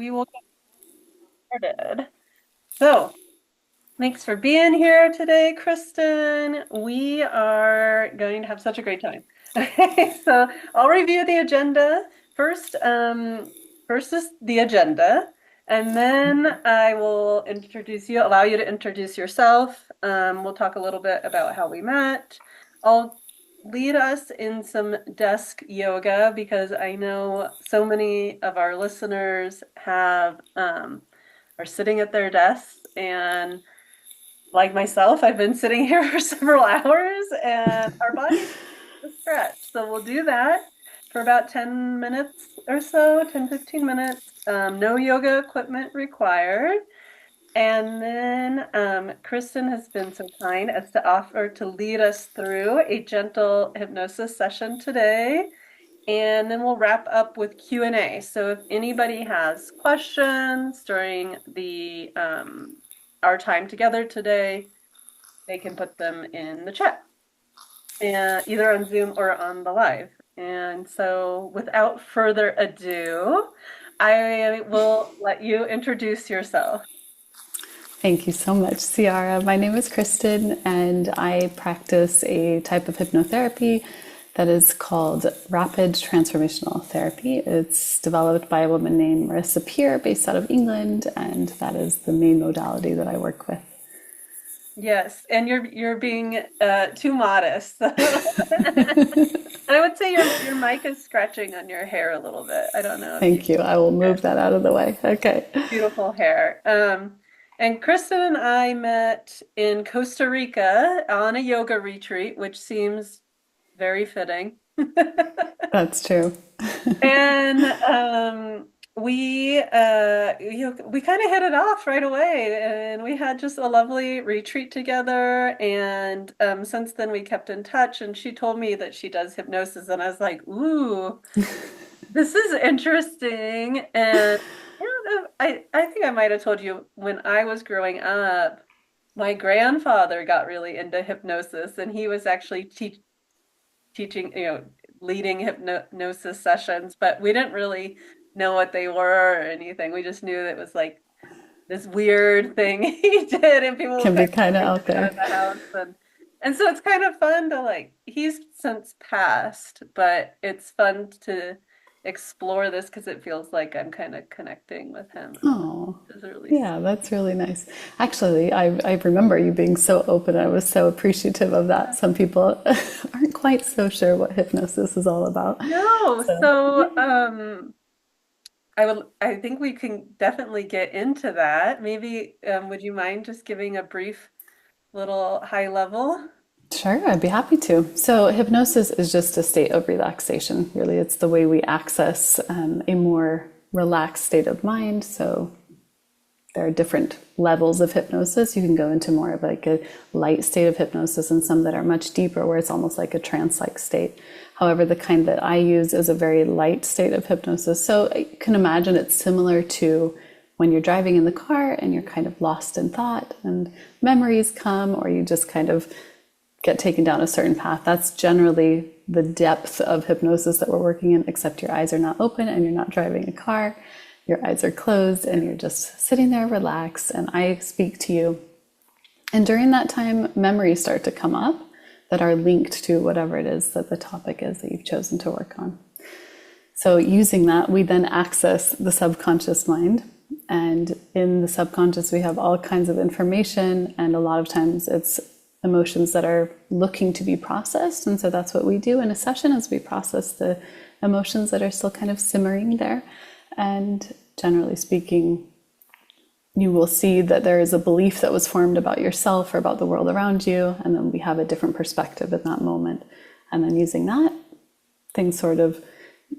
we will get started. So, thanks for being here today, Kristen. We are going to have such a great time. Okay, so I'll review the agenda first. First is the agenda, and then I will allow you to introduce yourself. We'll talk a little bit about how we met. I'll lead us in some desk yoga because I know so many of our listeners are sitting at their desks, and like myself, I've been sitting here for several hours and our bodies need to stretch. So we'll do that for about 10 minutes or so, 10, 15 minutes. No yoga equipment required. And then Kristen has been so kind as to offer to lead us through a gentle hypnosis session today. And then we'll wrap up with Q&A. So if anybody has questions during the our time together today, they can put them in the chat, and either on Zoom or on the live. And so without further ado, I will let you introduce yourself. Thank you so much, Ciara. My name is Kristen, and I practice a type of hypnotherapy that is called rapid transformational therapy. It's developed by a woman named Marissa Peer, based out of England, and that is the main modality that I work with. Yes, and you're being too modest. And I would say your mic is scratching on your hair a little bit. I don't know if you Thank you. I will can. move that out of the way. Okay. Beautiful hair. And Kristen and I met in Costa Rica on a yoga retreat, which seems very fitting. That's true. And we kind of hit it off right away, and we had just a lovely retreat together. And since then, we kept in touch. And she told me that she does hypnosis, and I was like, "Ooh, this is interesting." And I don't know, I think I might have told you when I was growing up, my grandfather got really into hypnosis, and he was actually teaching, leading hypnosis sessions, but we didn't really know what they were or anything. We just knew that it was like this weird thing he did, and people would Can kind be of kind of freak out out there. of the house. And so it's kind of fun to like, he's since passed, but it's fun to explore this because it feels like I'm kind of connecting with him, Oh, which is really yeah, that's really nice. Actually, I remember you being so open. I was so appreciative of that. Some people aren't quite so sure what hypnosis is all about. no. So, So I think we can definitely get into that. Maybe would you mind just giving a brief little high level? sure, I'd be happy to. So, hypnosis is just a state of relaxation. Really, it's the way we access a more relaxed state of mind. So, there are different levels of hypnosis. You can go into more of like a light state of hypnosis and some that are much deeper where it's almost like a trance-like state. However, the kind that I use is a very light state of hypnosis. So you can imagine it's similar to when you're driving in the car and you're kind of lost in thought and memories come, or you just kind of get taken down a certain path. That's generally the depth of hypnosis that we're working in, except your eyes are not open and you're not driving a car. Your eyes are closed and you're just sitting there relaxed, and I speak to you. And during that time, memories start to come up that are linked to whatever it is that the topic is that you've chosen to work on. So, using that, we then access the subconscious mind. And in the subconscious, we have all kinds of information, and a lot of times it's emotions that are looking to be processed. And so that's what we do in a session, is we process the emotions that are still kind of simmering there. And generally speaking, you will see that there is a belief that was formed about yourself or about the world around you, and then we have a different perspective in that moment. And then using that, things sort of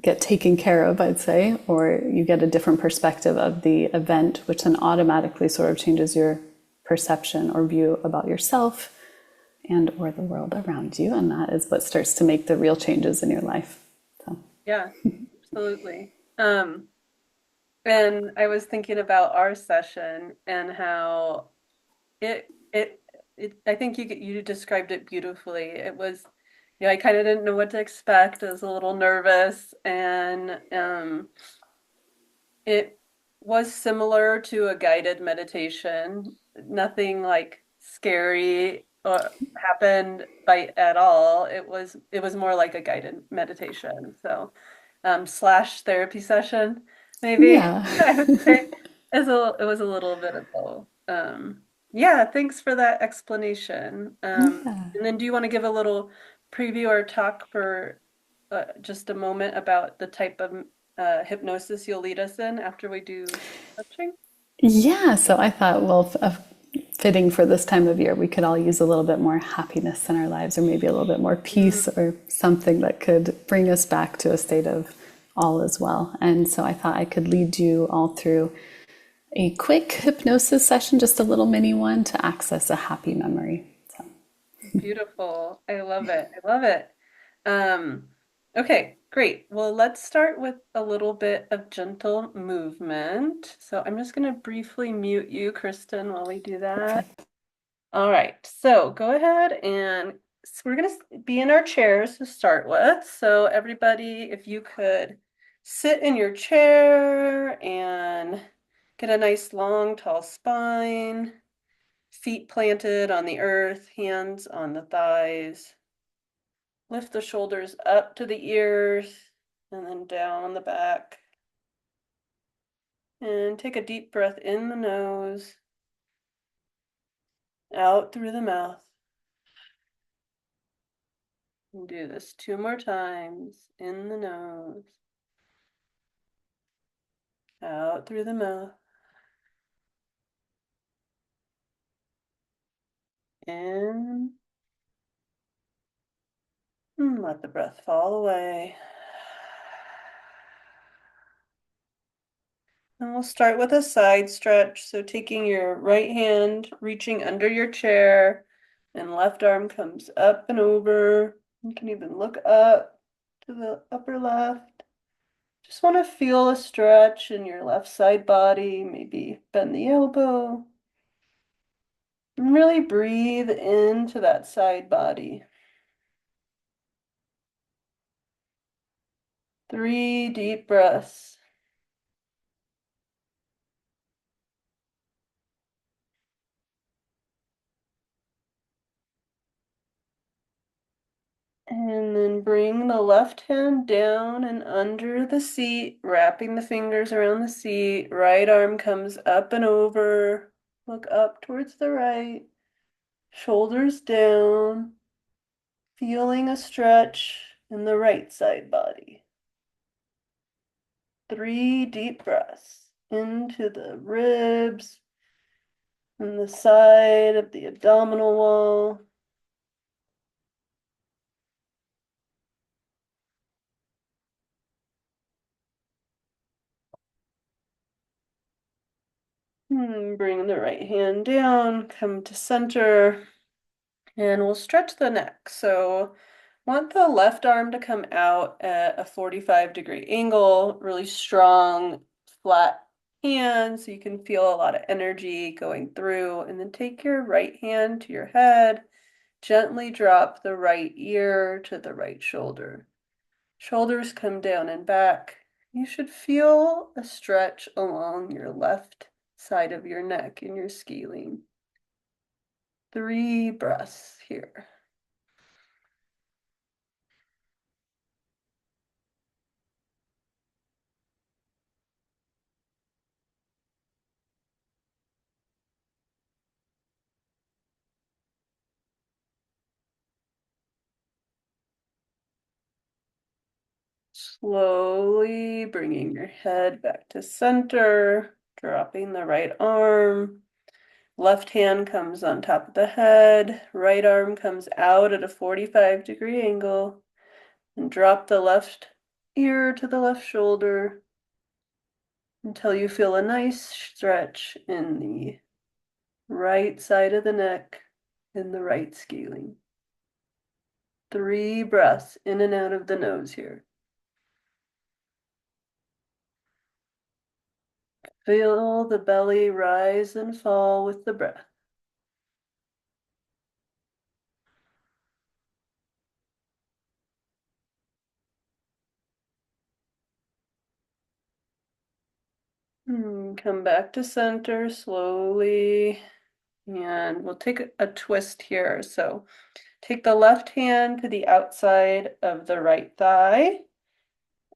get taken care of, I'd say, or you get a different perspective of the event, which then automatically sort of changes your perception or view about yourself and or the world around you. And that is what starts to make the real changes in your life. So. Yeah, absolutely. And I was thinking about our session and how it it I think you described it beautifully. It was, I kind of didn't know what to expect. I was a little nervous, and it was similar to a guided meditation. Nothing like scary happened by at all. It was more like a guided meditation. So, slash therapy session, maybe Yeah. I would say it was a little bit of both. Yeah, thanks for that explanation. Yeah. And then do you want to give a little preview or talk for just a moment about the type of hypnosis you'll lead us in after we do some touching? Yeah. So I thought, well, fitting for this time of year, we could all use a little bit more happiness in our lives, or maybe a little bit more Mm, peace, or something that could bring us back to a state of all as well. And so I thought I could lead you all through a quick hypnosis session, just a little mini one to access a happy memory. So, beautiful. I love it. I love it. Um, okay, great. Well, let's start with a little bit of gentle movement. So I'm just going to briefly mute you, Kristen, while we do that. okay. All right, so go ahead and we're going to be in our chairs to start with. So everybody, if you could sit in your chair and get a nice long, tall spine, feet planted on the earth, hands on the thighs. Lift the shoulders up to the ears and then down on the back. And take a deep breath in the nose, out through the mouth. And do this 2 more times. In the nose, out through the mouth. In, and let the breath fall away. And we'll start with a side stretch. So taking your right hand, reaching under your chair, and left arm comes up and over. You can even look up to the upper left. Just want to feel a stretch in your left side body, maybe bend the elbow. And really breathe into that side body. 3 deep breaths. And then bring the left hand down and under the seat, wrapping the fingers around the seat. Right arm comes up and over. Look up towards the right. Shoulders down. Feeling a stretch in the right side body. 3 deep breaths into the ribs and the side of the abdominal wall. Bring the right hand down, come to center, and we'll stretch the neck. So want the left arm to come out at a 45-degree angle, really strong, flat hand, so you can feel a lot of energy going through. And then take your right hand to your head, gently drop the right ear to the right shoulder. Shoulders come down and back. You should feel a stretch along your left side of your neck in your scalene. 3 breaths here. Slowly bringing your head back to center, dropping the right arm. Left hand comes on top of the head. Right arm comes out at a 45-degree angle. And drop the left ear to the left shoulder until you feel a nice stretch in the right side of the neck in the right scalene. 3 breaths in and out of the nose here. Feel the belly rise and fall with the breath. And come back to center slowly. And we'll take a twist here. So take the left hand to the outside of the right thigh.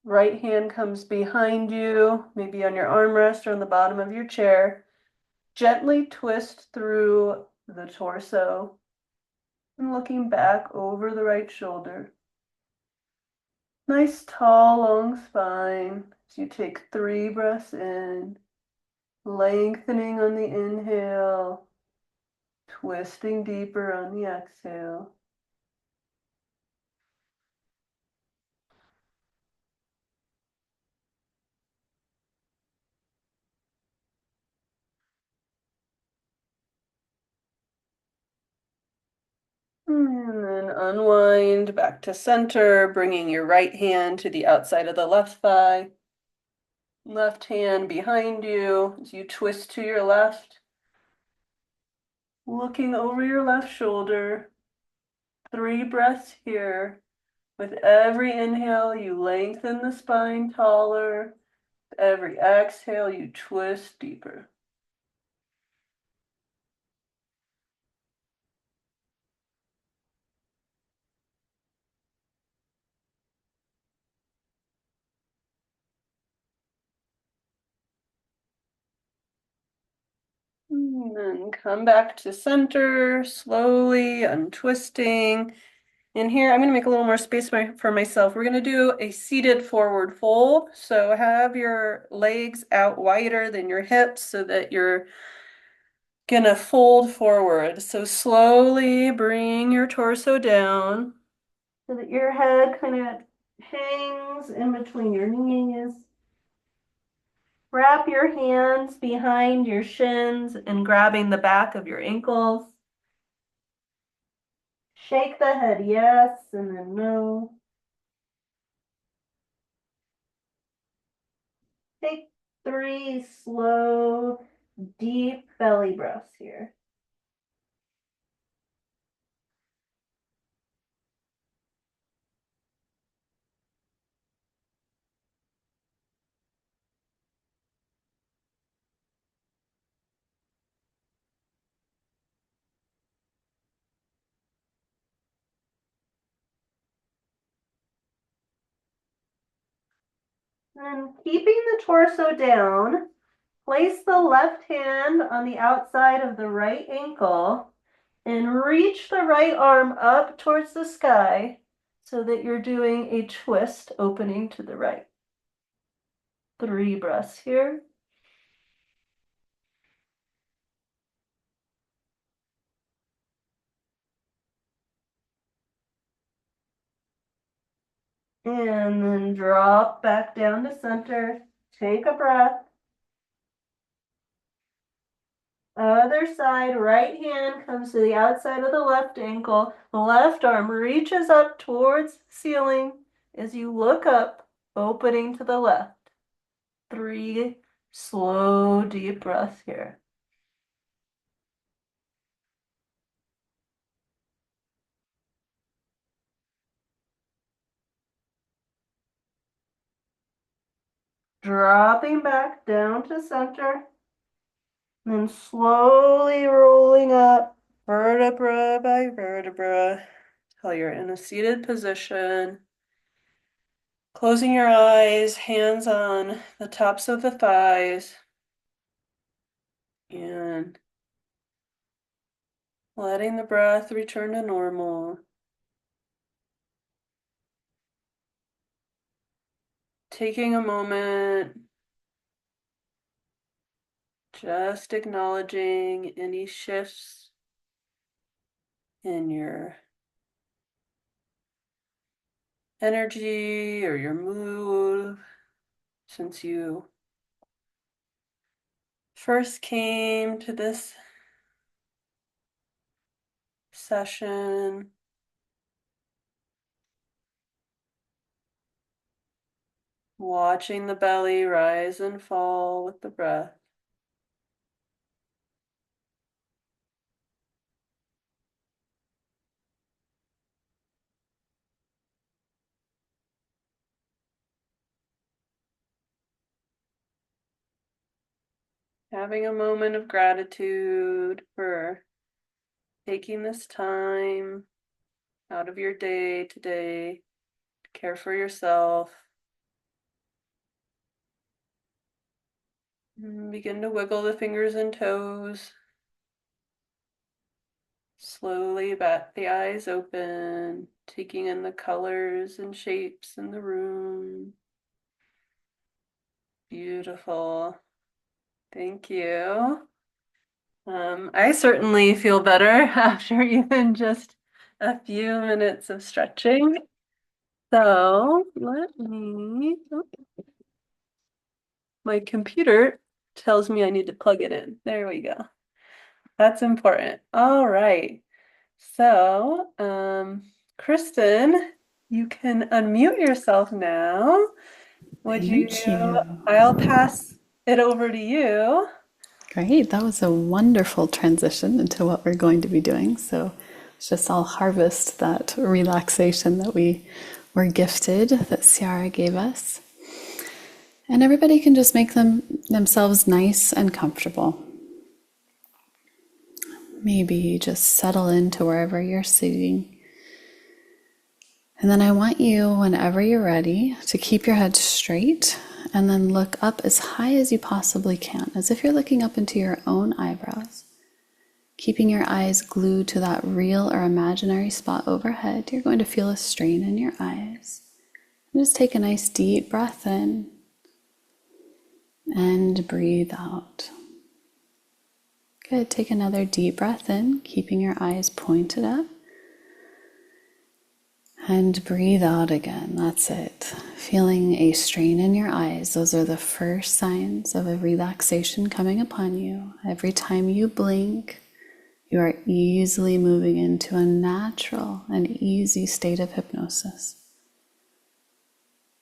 Right hand comes behind you, maybe on your armrest or on the bottom of your chair. Gently twist through the torso and looking back over the right shoulder. Nice, tall, long spine as you take 3 breaths in, lengthening on the inhale, twisting deeper on the exhale. And then unwind back to center, bringing your right hand to the outside of the left thigh. Left hand behind you as you twist to your left, looking over your left shoulder. 3 breaths here. With every inhale, you lengthen the spine taller. With every exhale, you twist deeper. And then come back to center, slowly untwisting. And here, I'm going to make a little more space for myself. We're going to do a seated forward fold. So have your legs out wider than your hips so that you're going to fold forward. So slowly bring your torso down so that your head kind of hangs in between your knees. Wrap your hands behind your shins and grabbing the back of your ankles. Shake the head yes and then no. Take 3 slow, deep belly breaths here. And keeping the torso down, place the left hand on the outside of the right ankle and reach the right arm up towards the sky so that you're doing a twist opening to the right. 3 breaths here. And then drop back down to center. Take a breath. Other side, right hand comes to the outside of the left ankle. The left arm reaches up towards the ceiling as you look up, opening to the left. 3 slow, deep breaths here. Dropping back down to center. Then slowly rolling up, vertebra by vertebra, till you're in a seated position. Closing your eyes, hands on the tops of the thighs, and letting the breath return to normal. Taking a moment, just acknowledging any shifts in your energy or your mood since you first came to this session. Watching the belly rise and fall with the breath. having a moment of gratitude for taking this time out of your day today to care for yourself. And begin to wiggle the fingers and toes. Slowly bat the eyes open, taking in the colors and shapes in the room. Beautiful. Thank you. I certainly feel better after even just a few minutes of stretching. So let me, my computer tells me I need to plug it in. There we go. That's important. All right. So, Kristen, you can unmute yourself now. Would you? Thank you. I'll pass it over to you. Great. That was a wonderful transition into what we're going to be doing. So let's just all harvest that relaxation that we were gifted, that Ciara gave us. And everybody can just make themselves nice and comfortable. Maybe just settle into wherever you're sitting. And then I want you, whenever you're ready, to keep your head straight and then look up as high as you possibly can, as if you're looking up into your own eyebrows. Keeping your eyes glued to that real or imaginary spot overhead, you're going to feel a strain in your eyes. And just take a nice deep breath in and breathe out. Good. Take another deep breath in, keeping your eyes pointed up. And breathe out again. That's it. Feeling a strain in your eyes. Those are the first signs of a relaxation coming upon you. Every time you blink, you are easily moving into a natural and easy state of hypnosis.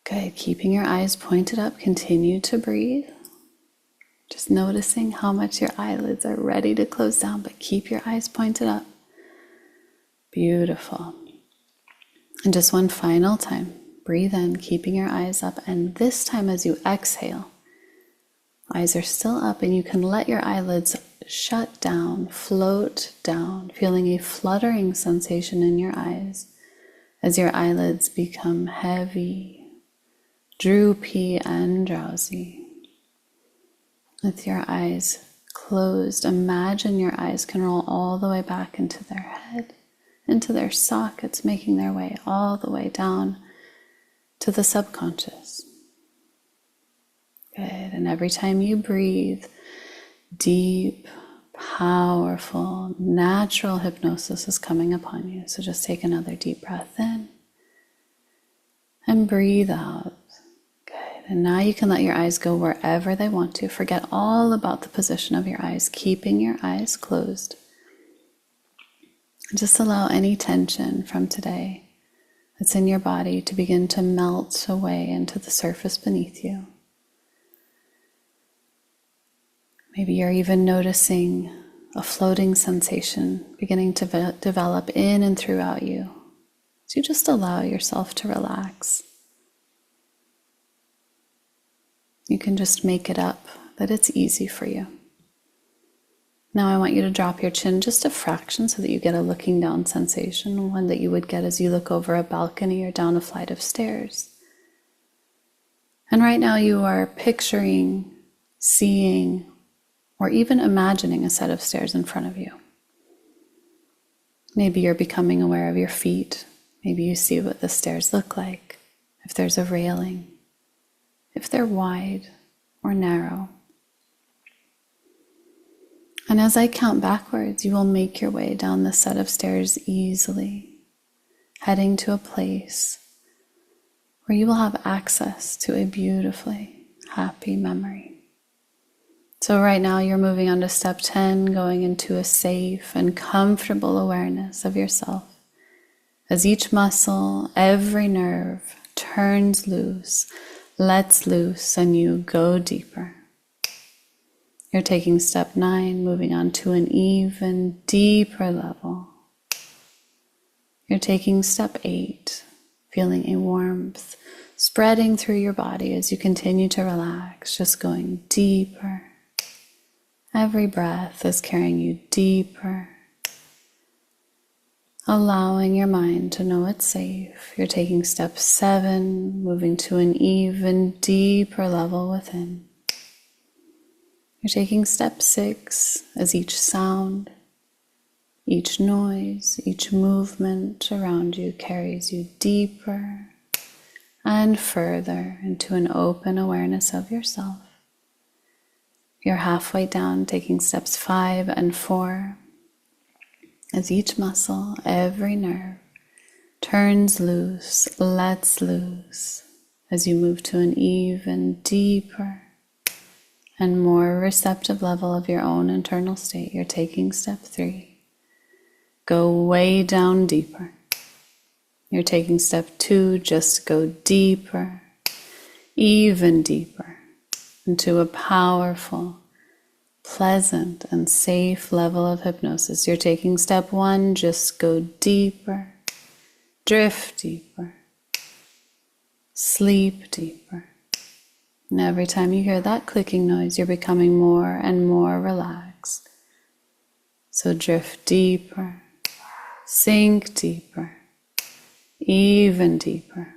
Good. Keeping your eyes pointed up, continue to breathe. Just noticing how much your eyelids are ready to close down, but keep your eyes pointed up. Beautiful. And just one final time, breathe in, keeping your eyes up. And this time as you exhale, eyes are still up and you can let your eyelids shut down, float down, feeling a fluttering sensation in your eyes as your eyelids become heavy, droopy, and drowsy. With your eyes closed, imagine your eyes can roll all the way back into their head, into their sockets, making their way all the way down to the subconscious. Good. And every time you breathe, deep, powerful, natural hypnosis is coming upon you. So just take another deep breath in and breathe out. Good. And now you can let your eyes go wherever they want to. Forget all about the position of your eyes, keeping your eyes closed. Just allow any tension from today that's in your body to begin to melt away into the surface beneath you. Maybe you're even noticing a floating sensation beginning to develop in and throughout you. So you just allow yourself to relax. You can just make it up that it's easy for you. Now I want you to drop your chin just a fraction so that you get a looking down sensation, one that you would get as you look over a balcony or down a flight of stairs. And right now you are picturing, seeing, or even imagining a set of stairs in front of you. Maybe you're becoming aware of your feet. Maybe you see what the stairs look like, if there's a railing, if they're wide or narrow. And as I count backwards, you will make your way down the set of stairs easily, heading to a place where you will have access to a beautifully happy memory. So right now you're moving on to step 10, going into a safe and comfortable awareness of yourself. As each muscle, every nerve turns loose, lets loose, and you go deeper. You're taking step 9, moving on to an even deeper level. You're taking step 8, feeling a warmth spreading through your body as you continue to relax, just going deeper Every breath is carrying you deeper, allowing your mind to know it's safe. You're taking step 7, moving to an even deeper level within. You're taking step 6 as each sound, each noise, each movement around you carries you deeper and further into an open awareness of yourself. You're halfway down, taking steps 5 and 4 as each muscle, every nerve turns loose, lets loose as you move to an even deeper and more receptive level of your own internal state. You're taking step 3. Go way down deeper. You're taking step 2, just go deeper, even deeper, into a powerful, pleasant, and safe level of hypnosis. You're taking step 1, just go deeper, drift deeper, sleep deeper. And every time you hear that clicking noise, you're becoming more and more relaxed. So drift deeper, sink deeper, even deeper.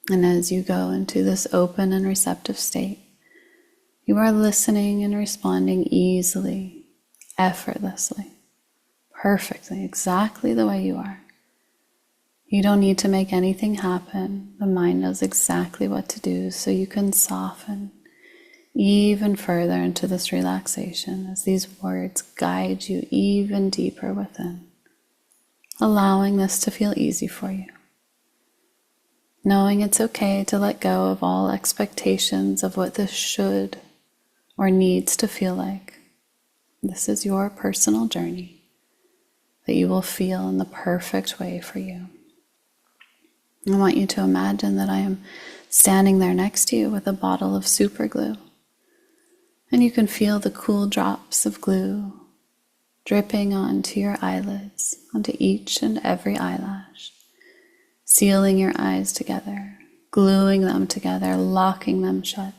And as you go into this open and receptive state, you are listening and responding easily, effortlessly, perfectly, exactly the way you are. You don't need to make anything happen. The mind knows exactly what to do, so you can soften even further into this relaxation as these words guide you even deeper within, allowing this to feel easy for you. Knowing it's okay to let go of all expectations of what this should or needs to feel like. This is your personal journey that you will feel in the perfect way for you. I want you to imagine that I am standing there next to you with a bottle of super glue, and you can feel the cool drops of glue dripping onto your eyelids, onto each and every eyelash, sealing your eyes together, gluing them together, locking them shut.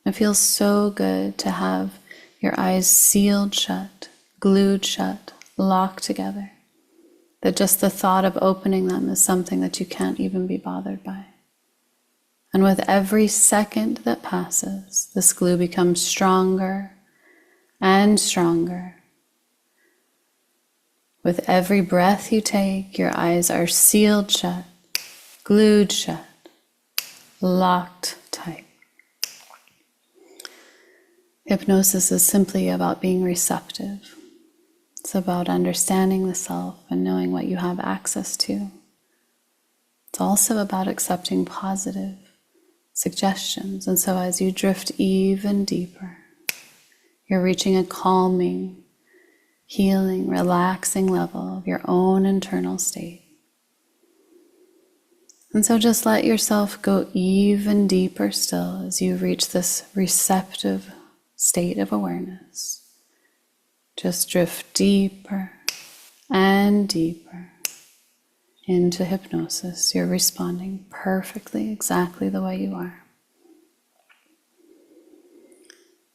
It feels so good to have your eyes sealed shut, glued shut, locked together, that just the thought of opening them is something that you can't even be bothered by. And with every second that passes, this glue becomes stronger and stronger. With every breath you take, your eyes are sealed shut, glued shut, locked tight. Hypnosis is simply about being receptive. It's about understanding the self and knowing what you have access to. It's also about accepting positive suggestions. And so as you drift even deeper, you're reaching a calming, healing, relaxing level of your own internal state. And so just let yourself go even deeper still as you reach this receptive state of awareness. Just drift deeper and deeper into hypnosis. You're responding perfectly, exactly the way you are.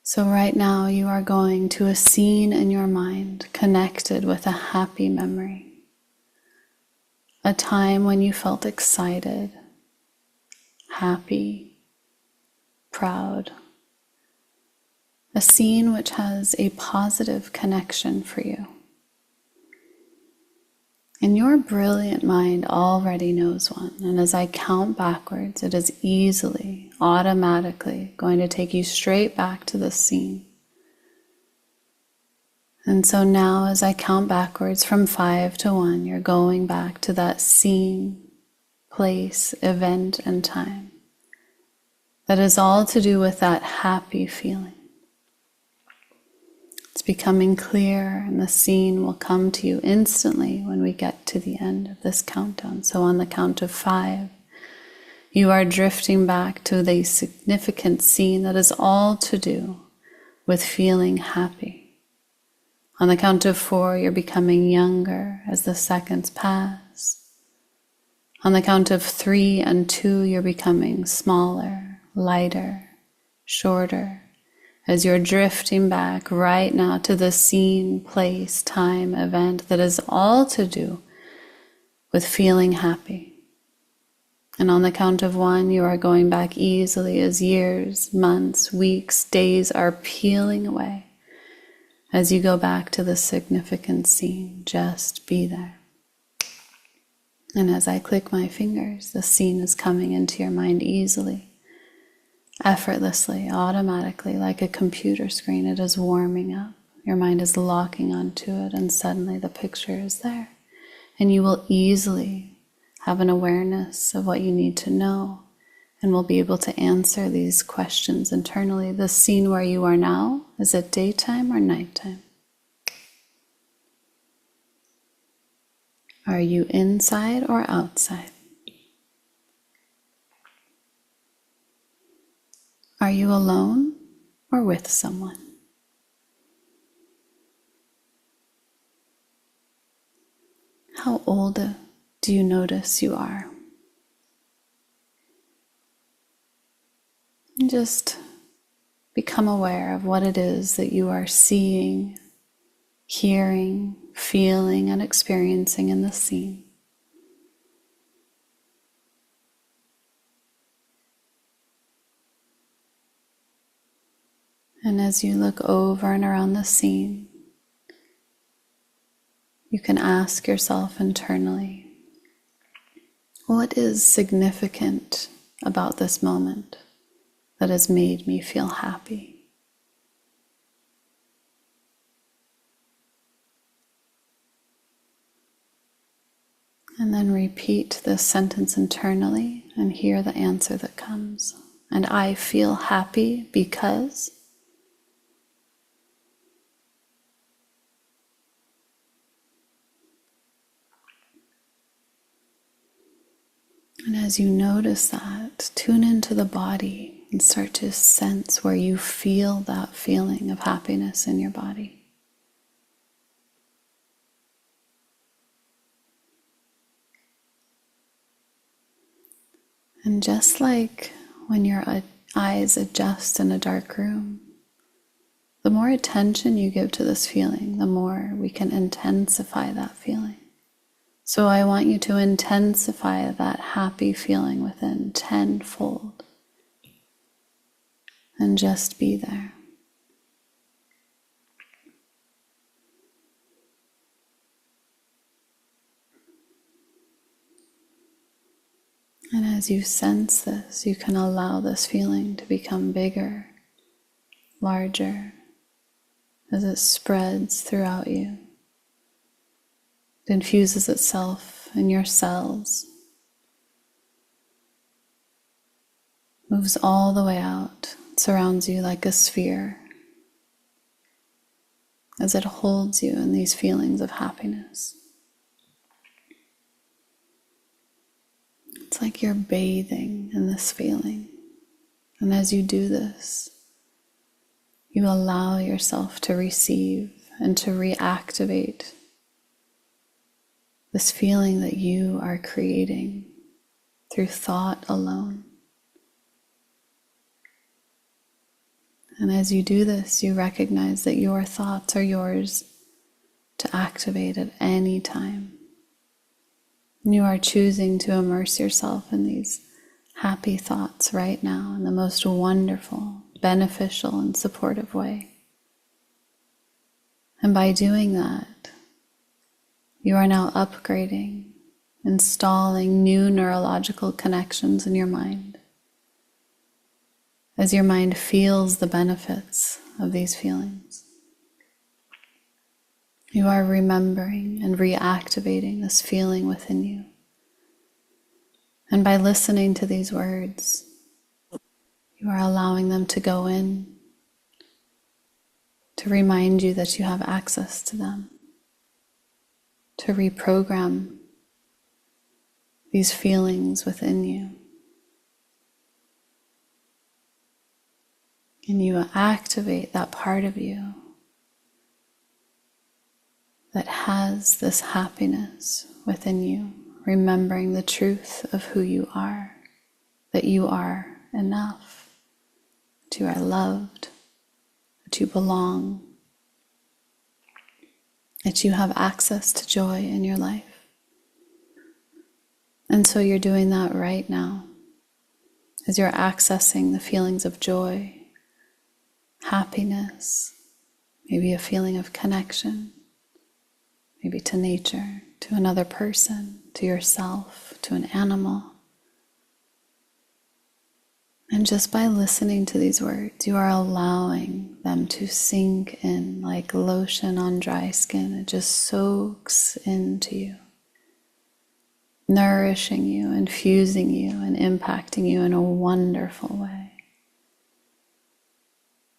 So right now you are going to a scene in your mind connected with a happy memory. A time when you felt excited, happy, proud. A scene which has a positive connection for you. And your brilliant mind already knows one. And as I count backwards, it is easily, automatically going to take you straight back to this scene. And so now as I count backwards from 5 to 1, you're going back to that scene, place, event, and time. That is all to do with that happy feeling. It's becoming clear, and the scene will come to you instantly when we get to the end of this countdown. So on the count of 5, you are drifting back to the significant scene that is all to do with feeling happy. On the count of 4, you're becoming younger as the seconds pass. On the count of 3 and 2, you're becoming smaller, lighter, shorter, as you're drifting back right now to the scene, place, time, event that is all to do with feeling happy. And on the count of one, you are going back easily as years, months, weeks, days are peeling away. As you go back to the significant scene, just be there. And as I click my fingers, the scene is coming into your mind easily, effortlessly, automatically, like a computer screen. It is warming up. Your mind is locking onto it, and suddenly the picture is there. And you will easily have an awareness of what you need to know, and will be able to answer these questions internally. The scene where you are now, is it daytime or nighttime? Are you inside or outside? Are you alone or with someone? How old do you notice you are? And just become aware of what it is that you are seeing, hearing, feeling, and experiencing in the scene. And as you look over and around the scene, you can ask yourself internally, what is significant about this moment that has made me feel happy? And then repeat this sentence internally and hear the answer that comes. And I feel happy because. And as you notice that, tune into the body and start to sense where you feel that feeling of happiness in your body. And just like when your eyes adjust in a dark room, the more attention you give to this feeling, the more we can intensify that feeling. So I want you to intensify that happy feeling within tenfold. And just be there. And as you sense this, you can allow this feeling to become bigger, larger, as it spreads throughout you. It infuses itself in your cells, moves all the way out, surrounds you like a sphere, as it holds you in these feelings of happiness. It's like you're bathing in this feeling. And as you do this, you allow yourself to receive and to reactivate this feeling that you are creating through thought alone. And as you do this, you recognize that your thoughts are yours to activate at any time. You are choosing to immerse yourself in these happy thoughts right now in the most wonderful, beneficial, and supportive way. And by doing that, you are now upgrading, installing new neurological connections in your mind. As your mind feels the benefits of these feelings, you are remembering and reactivating this feeling within you. And by listening to these words, you are allowing them to go in, to remind you that you have access to them, to reprogram these feelings within you. And you activate that part of you that has this happiness within you, remembering the truth of who you are, that you are enough, that you are loved, that you belong, that you have access to joy in your life. And so you're doing that right now as you're accessing the feelings of joy, happiness, maybe a feeling of connection, maybe to nature, to another person, to yourself, to an animal. And just by listening to these words, you are allowing them to sink in like lotion on dry skin. It just soaks into you, nourishing you, infusing you, and impacting you in a wonderful way.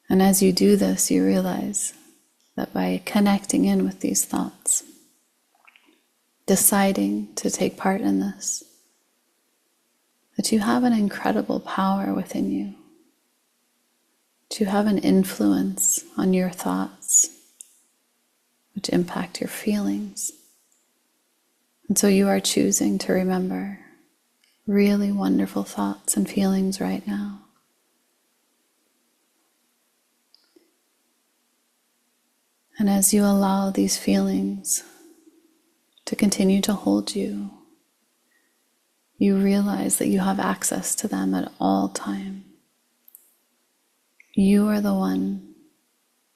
And as you do this, you realize that by connecting in with these thoughts, deciding to take part in this, that you have an incredible power within you, that you have an influence on your thoughts, which impact your feelings. And so you are choosing to remember really wonderful thoughts and feelings right now. And as you allow these feelings to continue to hold you, you realize that you have access to them at all time. You are the one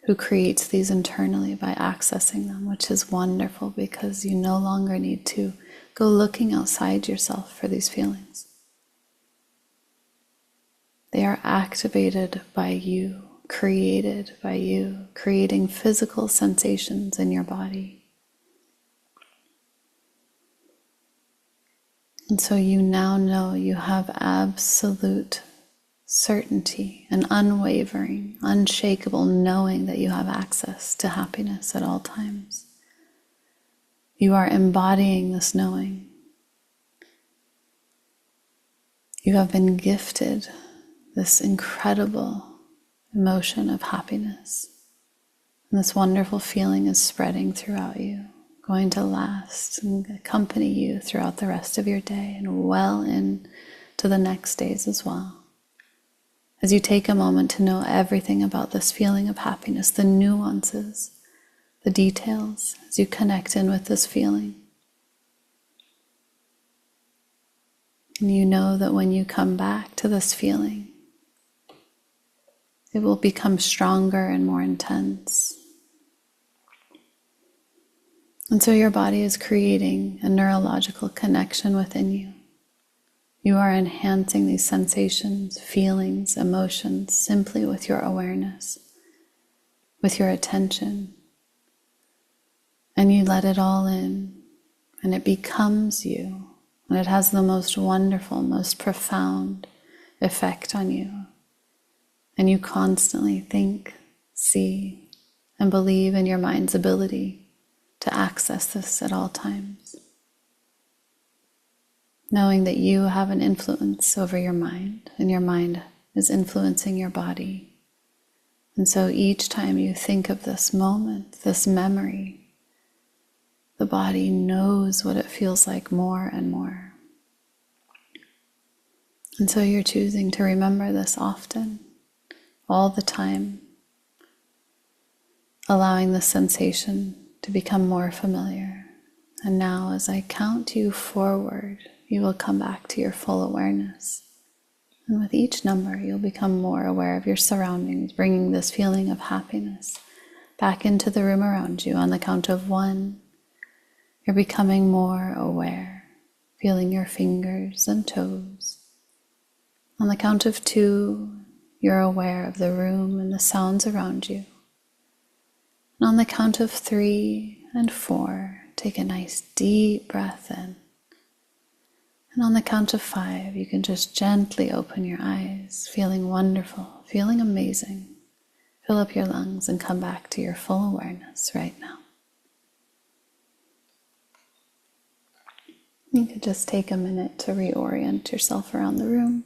who creates these internally by accessing them, which is wonderful because you no longer need to go looking outside yourself for these feelings. They are activated by you, created by you, creating physical sensations in your body. And so you now know you have absolute certainty and unwavering, unshakable knowing that you have access to happiness at all times. You are embodying this knowing. You have been gifted this incredible emotion of happiness. And this wonderful feeling is spreading throughout you, going to last and accompany you throughout the rest of your day and well into the next days as well. As you take a moment to know everything about this feeling of happiness, the nuances, the details, as you connect in with this feeling. And you know that when you come back to this feeling, it will become stronger and more intense. And so your body is creating a neurological connection within you. You are enhancing these sensations, feelings, emotions simply with your awareness, with your attention. And you let it all in, and it becomes you, and it has the most wonderful, most profound effect on you. And you constantly think, see, and believe in your mind's ability to access this at all times. Knowing that you have an influence over your mind, and your mind is influencing your body. And so each time you think of this moment, this memory, the body knows what it feels like more and more. And so you're choosing to remember this often, all the time, allowing the sensation to become more familiar. And now as I count you forward, you will come back to your full awareness. And with each number, you'll become more aware of your surroundings, bringing this feeling of happiness back into the room around you. On the count of 1, you're becoming more aware, feeling your fingers and toes. On the count of 2, you're aware of the room and the sounds around you. And on the count of 3 and 4, take a nice deep breath in. And on the count of 5, you can just gently open your eyes, feeling wonderful, feeling amazing. Fill up your lungs and come back to your full awareness right now. You could just take a minute to reorient yourself around the room.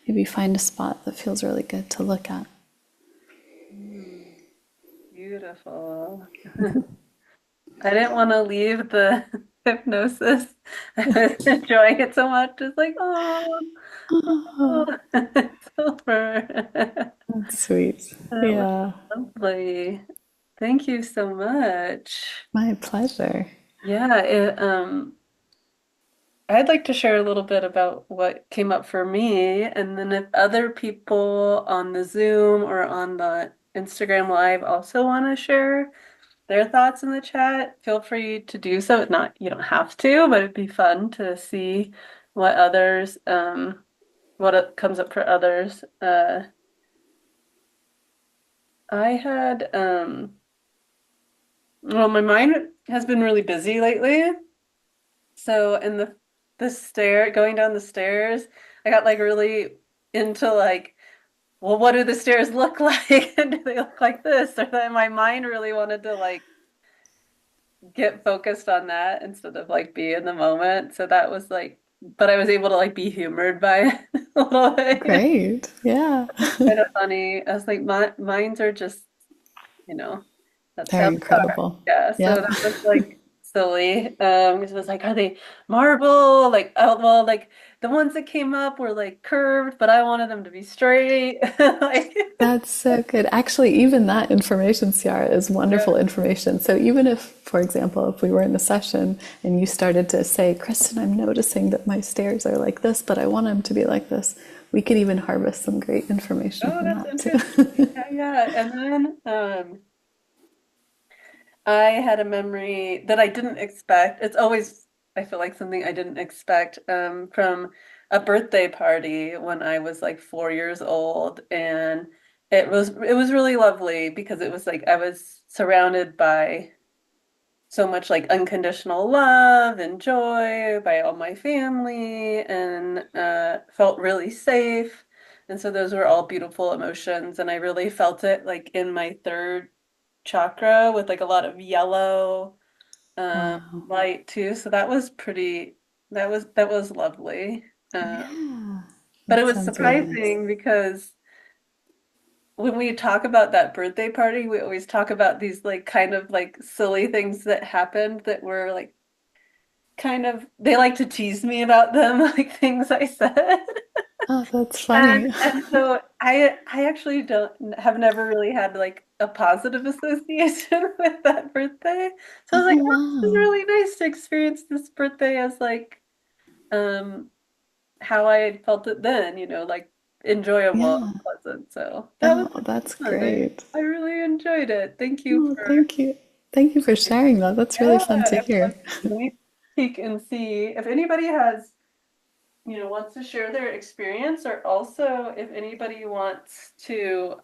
Maybe find a spot that feels really good to look at. Beautiful. I didn't want to leave the hypnosis. I was enjoying it so much. It's like, oh. Oh, Oh, it's over. that's sweet. That was Yeah, lovely. Thank you so much. my pleasure. Yeah, I'd like to share a little bit about what came up for me, and then if other people on the Zoom or on the Instagram Live also want to share their thoughts in the chat, feel free to do so. Not, you don't have to, but it'd be fun to see what others, what it comes up for others. I had, well, my mind has been really busy lately. So in the stair going down the stairs, I got like really into like, well, what do the stairs look like? And do they look like this? Or that my mind really wanted to like get focused on that instead of like be in the moment. So that was like, but I was able to like be humored by it a little bit. Great. Yeah. Kind of funny. I was like, minds are just, you know, that's They're how they are. incredible. Yeah, so Yep. that was like silly. Because it was like, are they marble? Like, oh well, like the ones that came up were like curved, but I wanted them to be straight. Like, That's so good. Actually, even that information, Ciara, is yeah. wonderful information. So even if, for example, if we were in a session and you started to say, Kristen, I'm noticing that my stairs are like this, but I want them to be like this, we could even harvest some great information Oh, from that's that interesting. too. Yeah, yeah. And then I had a memory that I didn't expect. It's always, I feel like something I didn't expect from a birthday party when I was like 4 years old. And it was really lovely because it was like I was surrounded by so much like unconditional love and joy by all my family and felt really safe. And so those were all beautiful emotions. And I really felt it like in my third chakra with like a lot of yellow Wow. light too. So that was pretty, that was lovely. Yeah. But it That was sounds really nice. surprising because when we talk about that birthday party, we always talk about these like kind of like silly things that happened that were like kind of they like to tease me about them, like things I said. Oh, that's And funny. and so I actually don't have never really had like a positive association with that birthday. So I was Oh, like, oh, this is wow. really nice to experience this birthday as like um how I had felt it then, like enjoyable Yeah. and pleasant. So that was Oh, that's fun. great. I really enjoyed it. Thank you Oh, for thank you. Thank you for sharing that. That's really yeah, fun to let hear. me peek and see if anybody has wants to share their experience, or also if anybody wants to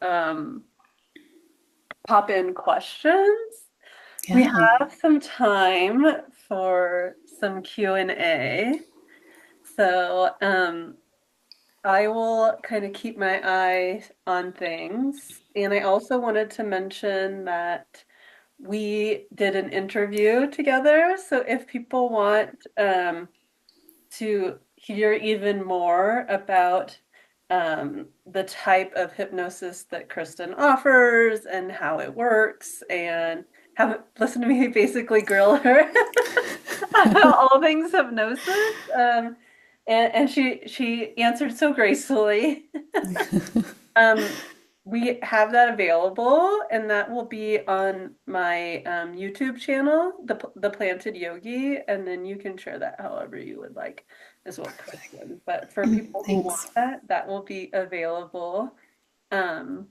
pop in questions. We Yeah. have some time for some Q&A. So I will kind of keep my eye on things. And I also wanted to mention that we did an interview together. So if people want to hear even more about the type of hypnosis that Kristen offers and how it works, and have listen to me basically grill her about all things hypnosis. And she answered so gracefully. Um, we have that available, and that will be on my YouTube channel, the Planted Yogi, and then you can share that however you would like as well, Kristen. But for people who want Thanks. that, that will be available. Um,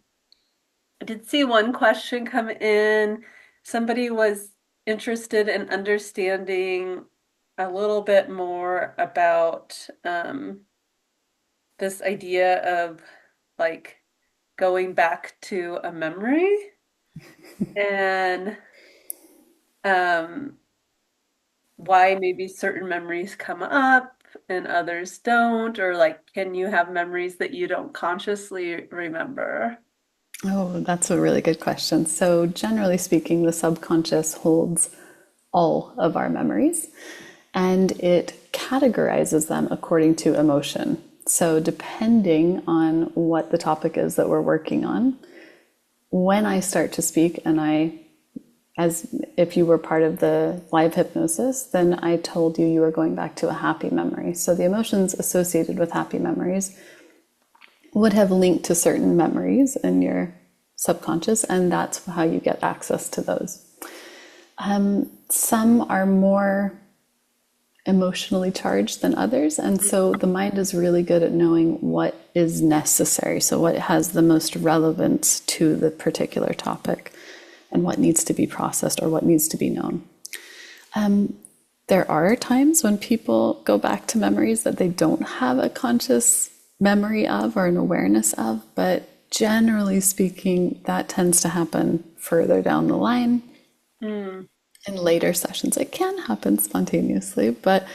I did see one question come in. Somebody was interested in understanding a little bit more about this idea of like going back to a memory and um, why maybe certain memories come up and others don't, or like, can you have memories that you don't consciously remember? Oh, that's a really good question. So, generally speaking, the subconscious holds all of our memories and it categorizes them according to emotion. So, depending on what the topic is that we're working on, when I start to speak and as if you were part of the live hypnosis, then I told you were going back to a happy memory. So the emotions associated with happy memories would have linked to certain memories in your subconscious, and that's how you get access to those. Some are more emotionally charged than others, and so the mind is really good at knowing what is necessary, so what has the most relevance to the particular topic and what needs to be processed or what needs to be known. There are times when people go back to memories that they don't have a conscious memory of or an awareness of, but generally speaking, that tends to happen further down the line. Mm. In later sessions, it can happen spontaneously, but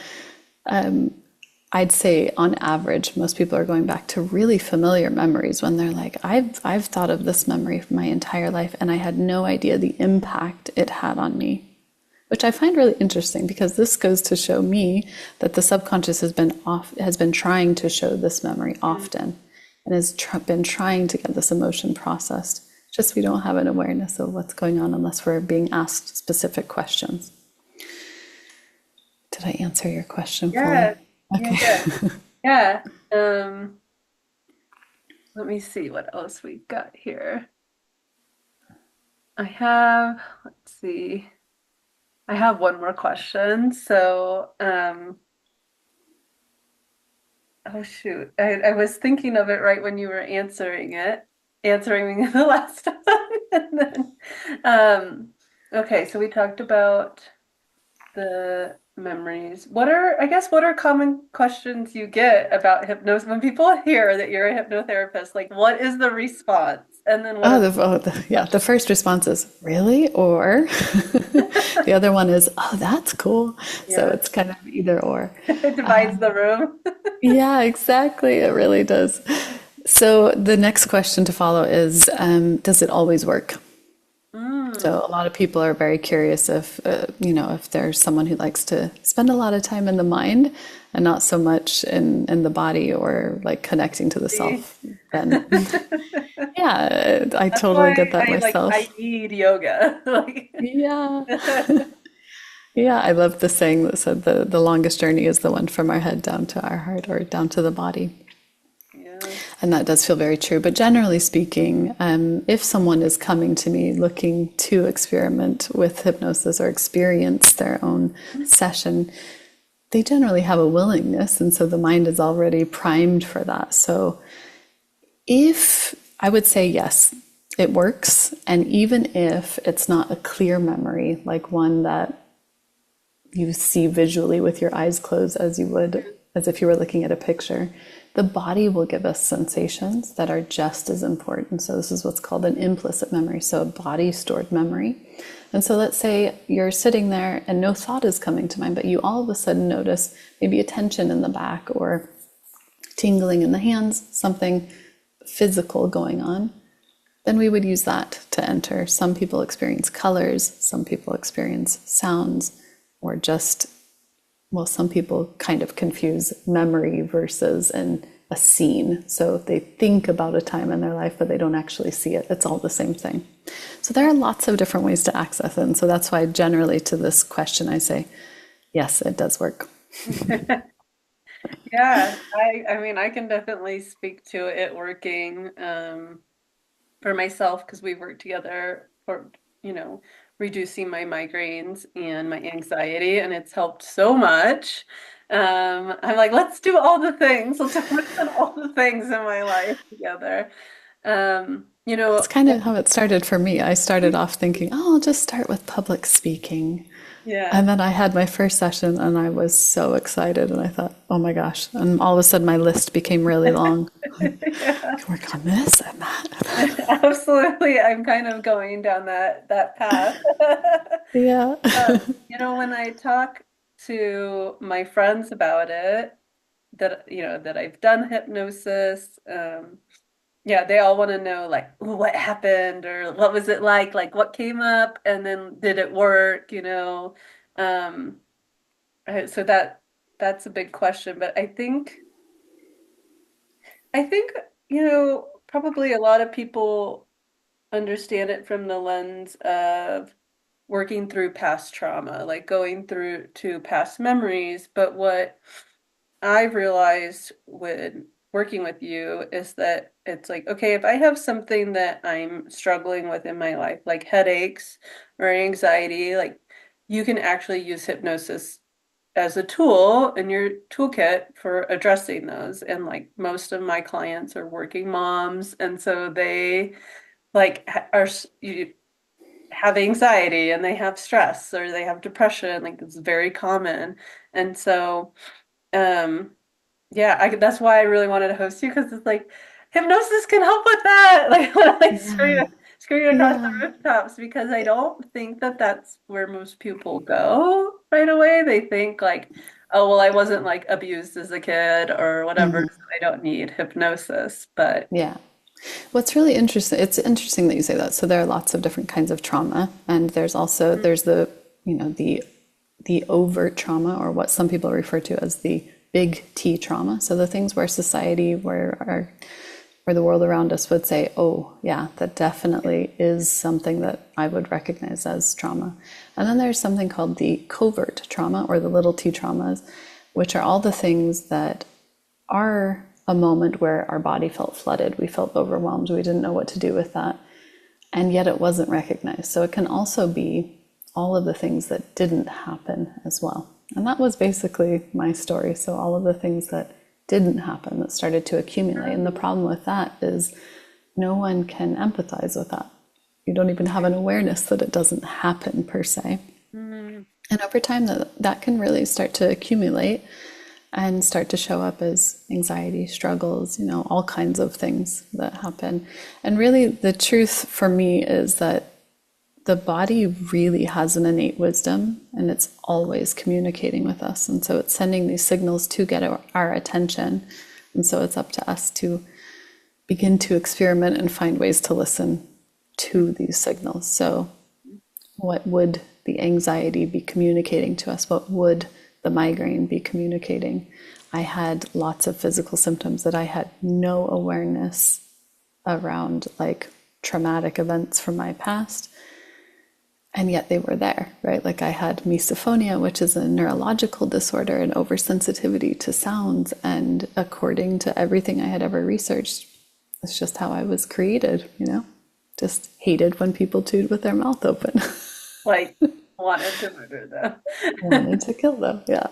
I'd say on average, most people are going back to really familiar memories when they're like, I've thought of this memory for my entire life, and I had no idea the impact it had on me. Which I find really interesting, because this goes to show me that the subconscious has been trying to show this memory often, and has been trying to get this emotion processed. Just we don't have an awareness of what's going on unless we're being asked specific questions. Did I answer your question fully? Yeah, yeah, yeah, Okay. yeah. Let me see what else we've got here. Let's see. I have one more question. So, oh shoot. I was thinking of it right when you were answering me the last time. And then, okay, so we talked about the memories. What are common questions you get about hypnosis when people hear that you're a hypnotherapist? Like, what is the response? And then what are Yeah, the first response is really, or the other one is, oh, that's cool. So yeah, it's kind of either or. it divides the room. Yeah, exactly. It really does. So the next question to follow is, does it always work? Mm, So a lot of people are very curious if, if there's someone who likes to spend a lot of time in the mind and not so much in the body or like connecting to the see? self, then yeah, I That's totally get why that I myself. need yoga. Like Yeah. Yeah, I love the saying that said the longest journey is the one from our head down to our heart or down to the body. yeah. And that does feel very true. But generally speaking, if someone is coming to me looking to experiment with hypnosis or experience their own session, they generally have a willingness. And so the mind is already primed for that. So if I would say yes, it works. And even if it's not a clear memory, like one that you see visually with your eyes closed as you would as if you were looking at a picture, the body will give us sensations that are just as important. So this is what's called an implicit memory, so a body stored memory. And so let's say you're sitting there and no thought is coming to mind, but you all of a sudden notice maybe a tension in the back or tingling in the hands, something physical going on, then we would use that to enter. Some people experience colors, some people experience sounds, or just, well, some people kind of confuse memory versus a scene. So they think about a time in their life, but they don't actually see it. It's all the same thing. So there are lots of different ways to access it. And so that's why generally to this question, I say, yes, it does work. Yeah, I mean I can definitely speak to it working for myself because we worked together for, you know, reducing my migraines and my anxiety, and it's helped so much. I'm like, let's do all the things. Let's work on all the things in my life together. You That's know, kind of how it started for me. I started off thinking, oh, I'll just start with public speaking. yeah. And then I had my first session and I was so excited and I thought, oh my gosh. And all of a sudden my list became really long. I Yeah. can work on this and that. And that. Absolutely. I'm kind of going down that path. Yeah. You know, when I talk to my friends about it, that I've done hypnosis, yeah, they all want to know like what happened or what was it like what came up and then did it work, you know? Um, so that's a big question, but I think, you know, probably a lot of people understand it from the lens of working through past trauma, like going through to past memories. But what I've realized when working with you is that it's like, okay, if I have something that I'm struggling with in my life, like headaches or anxiety, like you can actually use hypnosis as a tool in your toolkit for addressing those. And like most of my clients are working moms, and so they like are you have anxiety and they have stress or they have depression, like it's very common. And so um yeah, that's why I really wanted to host you because it's like hypnosis can help with that. Like when I like Yeah. scream across the Yeah. rooftops because I don't think that that's where most people go right away. They think like, oh well, I wasn't like abused as a kid or whatever, Mhm. so I don't need hypnosis. But Yeah. What's really interesting, it's interesting that you say that. So there are lots of different kinds of trauma, and there's also there's the, you know, the overt trauma, or what some people refer to as the big T trauma. So the things where society, where the world around us would say, oh yeah, that definitely is something that I would recognize as trauma. And then there's something called the covert trauma, or the little T traumas, which are all the things that are a moment where our body felt flooded, we felt overwhelmed, we didn't know what to do with that, and yet it wasn't recognized. So it can also be all of the things that didn't happen as well. And that was basically my story. So all of the things that didn't happen that started to accumulate. And the problem with that is no one can empathize with that. You don't even have an awareness that it doesn't happen per se. mm, And over time, that can really start to accumulate and start to show up as anxiety, struggles, you know, all kinds of things that happen. And really, the truth for me is that the body really has an innate wisdom, and it's always communicating with us. And so it's sending these signals to get our attention. And so it's up to us to begin to experiment and find ways to listen to these signals. So what would the anxiety be communicating to us? What would the migraine be communicating? I had lots of physical symptoms that I had no awareness around, like traumatic events from my past, and yet they were there, right? Like I had misophonia, which is a neurological disorder, and oversensitivity to sounds. And according to everything I had ever researched, it's just how I was created, you know? Just hated when people chewed with their mouth open. like wanted to murder them. Wanted to kill them, yeah.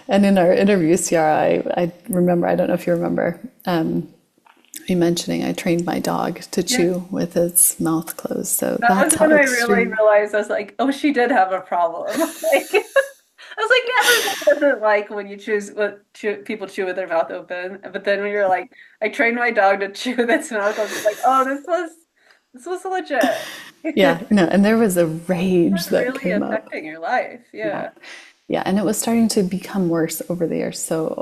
And in our interview, Ciara, I remember, I don't know if you remember, me mentioning I trained my dog to Yeah. chew with its mouth closed. So That that's was how when I really extreme. realized I was like, oh, she did have a problem. Like, I was like, everyone doesn't like when you choose what people chew with their mouth open. But then when you're like, I trained my dog to chew with its mouth open, like, oh, this was legit. Yeah, no, and there was a rage It's that really came up. affecting your life. Yeah. Yeah. Yeah, and it was starting to become worse over the years. So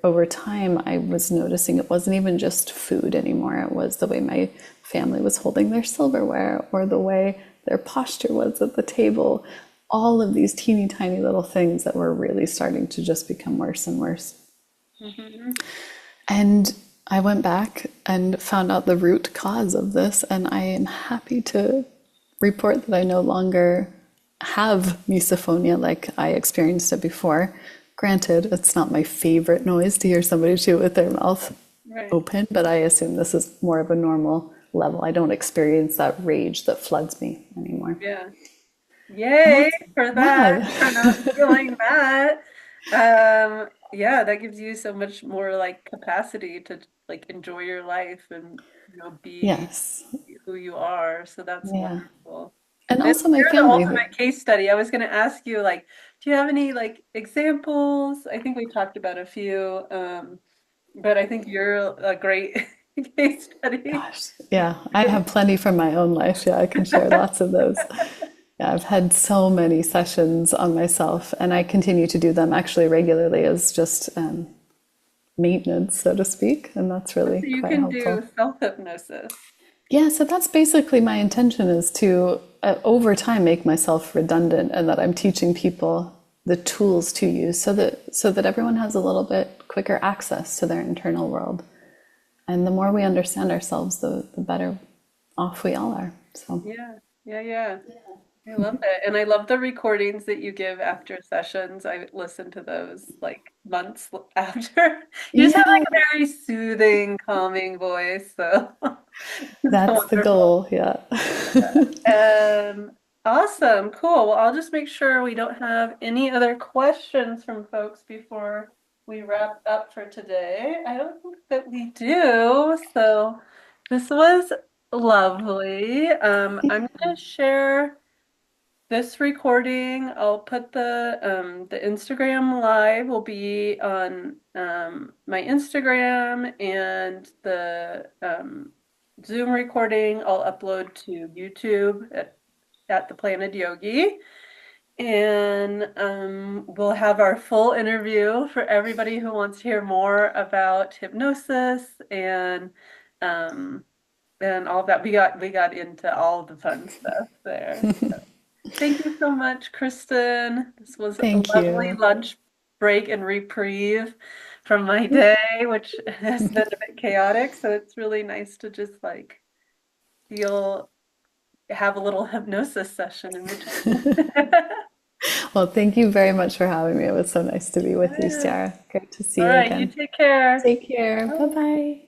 over time, I was noticing it wasn't even just food anymore. It was the way my family was holding their silverware, or the way their posture was at the table. All of these teeny tiny little things that were really starting to just become worse and worse. Hmm. And I went back and found out the root cause of this, and I am happy to report that I no longer have misophonia like I experienced it before. Granted, it's not my favorite noise to hear somebody chew with their mouth Right. open, but I assume this is more of a normal level. I don't experience that rage that floods me anymore. Yeah. And Yay that's, for that, for yeah. not feeling that. Yeah, that gives you so much more like capacity to like enjoy your life and be Yes. who you are. So that's Yeah. wonderful. And And also my you're the family. ultimate case study. I was going to ask you like, do you have any like examples? I think we talked about a few, but I think you're a great case study. Gosh, yeah, I have plenty from my own life. Yeah, I can share lots of those. Yeah, I've had so many sessions on myself, and I continue to do them actually regularly as just maintenance, so to speak, and that's So really you quite can do helpful. self-hypnosis. Yeah, so that's basically my intention, is to over time make myself redundant, and that I'm teaching people the tools to use so that everyone has a little bit quicker access to their internal world. And the more we understand ourselves, the better off we all are. So Yeah, yeah, yeah. I love it. And I love the recordings that you give after sessions. I listen to those like months after. You just have Yeah, like a very soothing, calming voice. So it's that's the wonderful. goal. Yeah. Um, awesome. Cool. Well, I'll just make sure we don't have any other questions from folks before we wrap up for today. I don't think that we do. So this was lovely. I'm going to share this recording. I'll put the Instagram live will be on my Instagram, and the Zoom recording I'll upload to YouTube at the Planet Yogi. And we'll have our full interview for everybody who wants to hear more about hypnosis um, and all of that. We got into all the fun stuff there. Thank you so much, Kristen. This was a Thank lovely you. lunch break and reprieve from my day, which has been a bit chaotic. So it's really nice to just like feel have a little hypnosis session in between. Well, thank you very much for having me. It was so nice to be with you, Yes. Sarah. Great to see All you right, you again. take care. Take care. Bye Bye. bye.